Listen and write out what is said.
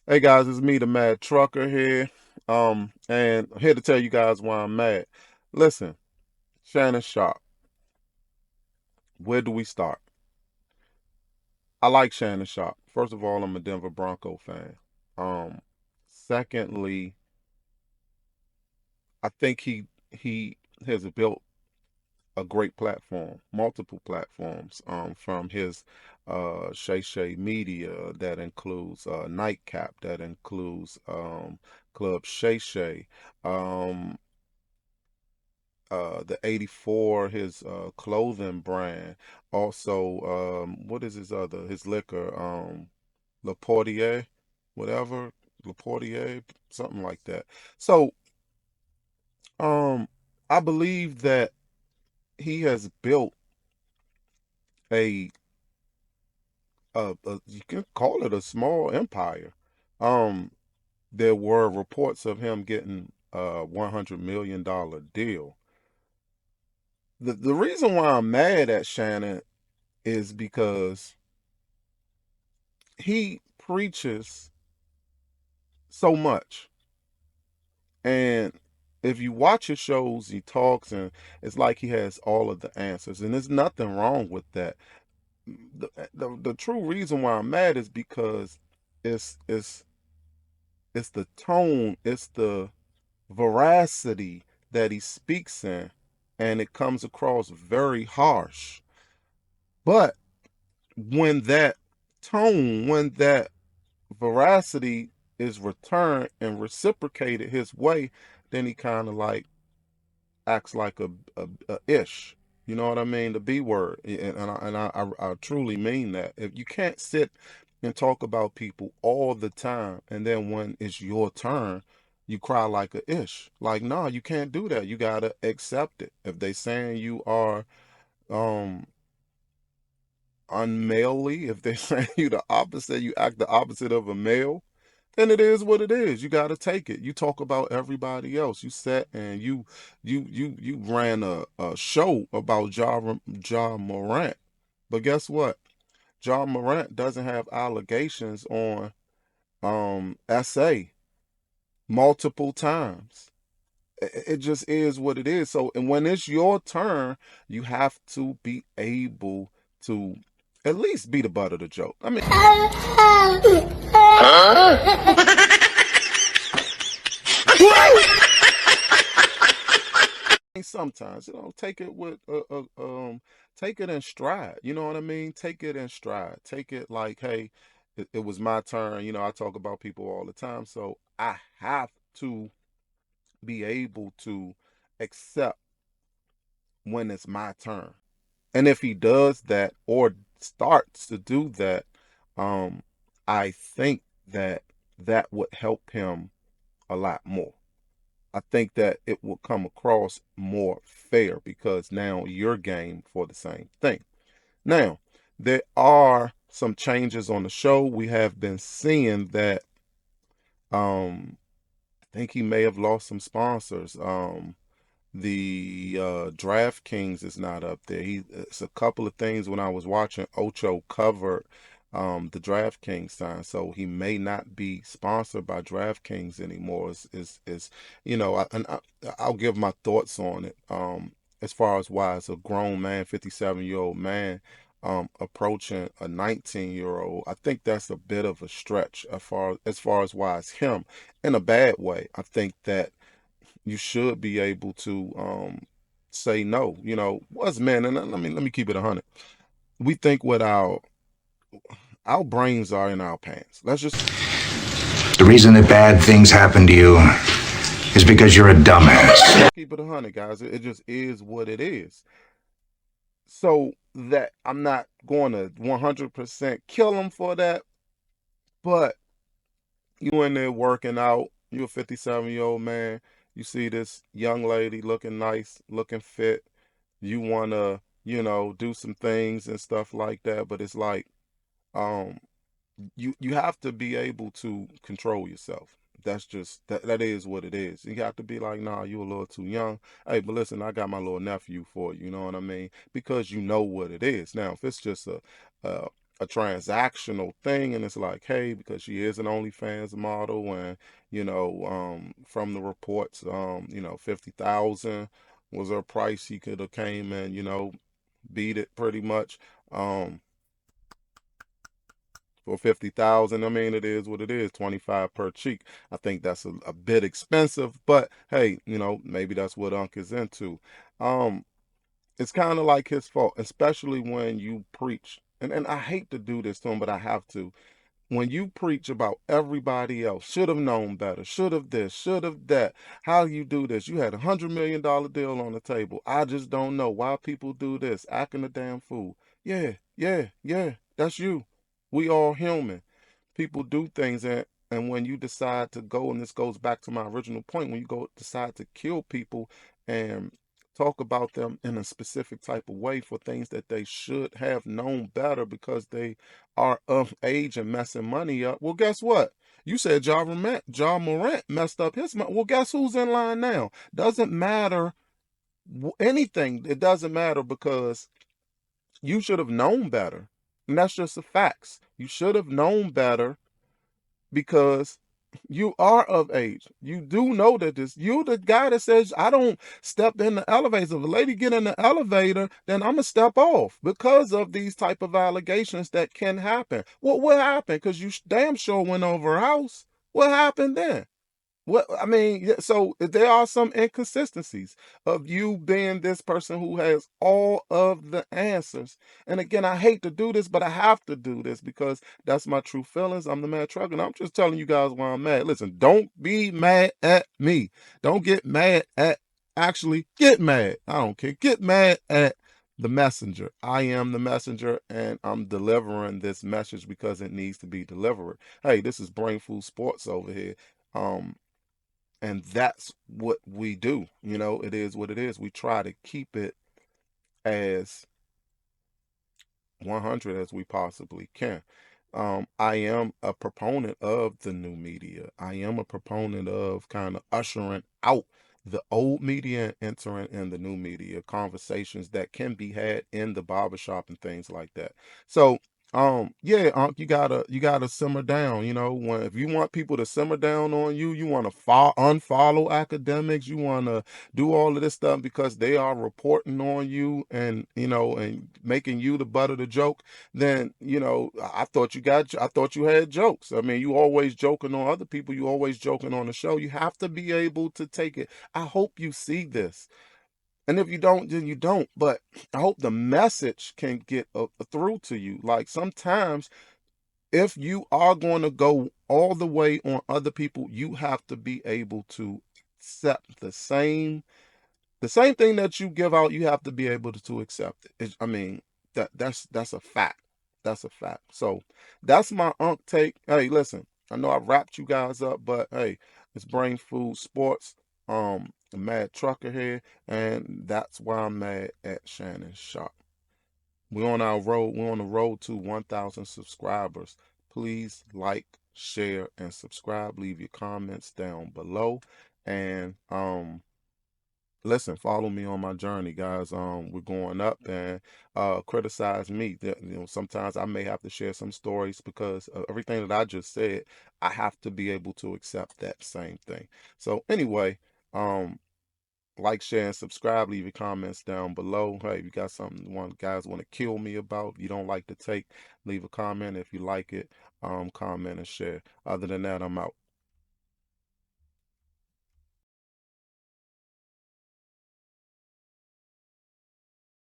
Hey guys, it's me, the Mad Trucker here. And I'm here to tell you guys why I'm mad. Listen, Shannon Sharpe, where do we start? I like Shannon Sharpe. First of all, I'm a Denver Bronco fan. Secondly, I think he has built a great platform, multiple platforms, from his Shay Media that includes Nightcap, that includes Club Shay, um, the 84, his clothing brand. Also, what is his liquor? Le Portier, whatever, Le Portier, something like that. So, um, I believe that he has built a, you can call it a small empire. Um, there were reports of him getting a $100 million deal. The reason why I'm mad at Shannon is because he preaches so much. And if you watch his shows, he talks and it's like he has all of the answers. And there's nothing wrong with that. The true reason why I'm mad is because it's it's it's the tone, it's the veracity that he speaks in, and it comes across very harsh. But when that when that veracity is returned and reciprocated his way, then he kind of like acts like a ish. You know what I mean? The B word, and I truly mean that. If you can't sit and talk about people all the time, and then when it's your turn, you cry like a ish. Like, no, you can't do that. You gotta accept it. If they saying you are um unmanly, if they're saying you the opposite, you act the opposite of a male, then it is what it is. You got to take it. You talk about everybody else. You sat and you ran a show about Ja Morant. But guess what? Ja Morant doesn't have allegations on SA multiple times. It just is what it is. So, and when it's your turn, you have to be able to at least be the butt of the joke. I mean, sometimes, take it with take it in stride. You know what I mean? Take it in stride. Take it like, hey, it was my turn. I talk about people all the time, so I have to be able to accept when it's my turn. And if he does that or starts to do that, um, I think that that would help him a lot more. I think that it will come across more fair because now you're game for the same thing. Now, there are some changes on the show. We have been seeing that I think he may have lost some sponsors. The DraftKings is not up there. It's a couple of things when I was watching Ocho covered the DraftKings sign, so he may not be sponsored by DraftKings anymore. I'll give my thoughts on it. As far as why it's a grown man, 57-year-old man, approaching a 19-year-old, I think that's a bit of a stretch as far as why it's him in a bad way. I think that you should be able to say no. Us men, and let me keep it 100. We think what our brains are in our pants. Let's just The reason that bad things happen to you is because you're a dumbass. keep it 100, guys. It just is what it is. So that I'm not going to 100% kill him for that, but you in there working out, you're a 57-year-old man, you see this young lady looking nice, looking fit, you want to, do some things and stuff like that, but it's like, um, you have to be able to control yourself. That's just that is what it is. You have to be like, nah, you a little too young. Hey, but listen, I got my little nephew for you. You know what I mean? Because you know what it is. Now, if it's just a a transactional thing, and it's like, hey, because she is an OnlyFans model, and from the reports, 50,000 was her price. He could have came and beat it pretty much. Um, for 50,000, I mean, it is what it is. 25 per cheek. I think that's a bit expensive, but hey, maybe that's what Unc is into. Um, it's kind of like his fault, especially when you preach. And I hate to do this to him, but I have to. When you preach about everybody else, should have known better, should have this, should have that. How you do this? You had $100 million deal on the table. I just don't know why people do this, acting a damn fool. Yeah, yeah, yeah. That's you. We all human. People do things, and when you decide to go, and this goes back to my original point, when you go decide to kill people and talk about them in a specific type of way for things that they should have known better because they are of age and messing money up. Well, guess what? You said John Morant messed up his money. Well, guess who's in line now? Doesn't matter anything. It doesn't matter because you should have known better. And that's just the facts. You should have known better because you are of age. You do know that you the guy that says, I don't step in the elevator. If a lady get in the elevator, then I'm gonna step off because of these type of allegations that can happen. What happened? Because you damn sure went over her house. What happened then? Well, I mean, yeah, so there are some inconsistencies of you being this person who has all of the answers. And again, I hate to do this, but I have to do this because that's my true feelings. I'm the mad trucker, and I'm just telling you guys why I'm mad. Listen, don't be mad at me. Don't get mad at, actually, get mad. I don't care. Get mad at the messenger. I am the messenger, and I'm delivering this message because it needs to be delivered. Hey, this is Brain Food Sports over here. Um, and that's what we do. It is what it is. We try to keep it as 100 as we possibly can. I am a proponent of the new media. I am a proponent of kind of ushering out the old media and entering in the new media, conversations that can be had in the barbershop and things like that. So, yeah, you gotta simmer down. When if you want people to simmer down on you, you want to unfollow academics, you want to do all of this stuff because they are reporting on you and making you the butt of the joke, then I thought you had jokes. I mean, you always joking on other people, you always joking on the show. You have to be able to take it. I hope you see this. And if you don't, then you don't. But I hope the message can get through to you. Like sometimes, if you are going to go all the way on other people, you have to be able to accept the same thing that you give out. You have to be able to accept it. I mean, that's a fact. That's a fact. So that's my unk take. Hey, listen, I know I wrapped you guys up, but hey, it's Brain Food Sports. The mad trucker here, and that's why I'm mad at Shannon Sharpe. We're on our road. We're on the road to 1,000 subscribers. Please like, share, and subscribe. Leave your comments down below, and listen, follow me on my journey, guys. We're going up, and criticize me. Sometimes I may have to share some stories because of everything that I just said. I have to be able to accept that same thing. So anyway, um, like, share, and subscribe. Leave your comments down below. Hey, if you got something guys want to kill me about, if you don't like the take, leave a comment. If you like it, comment and share. Other than that, I'm out.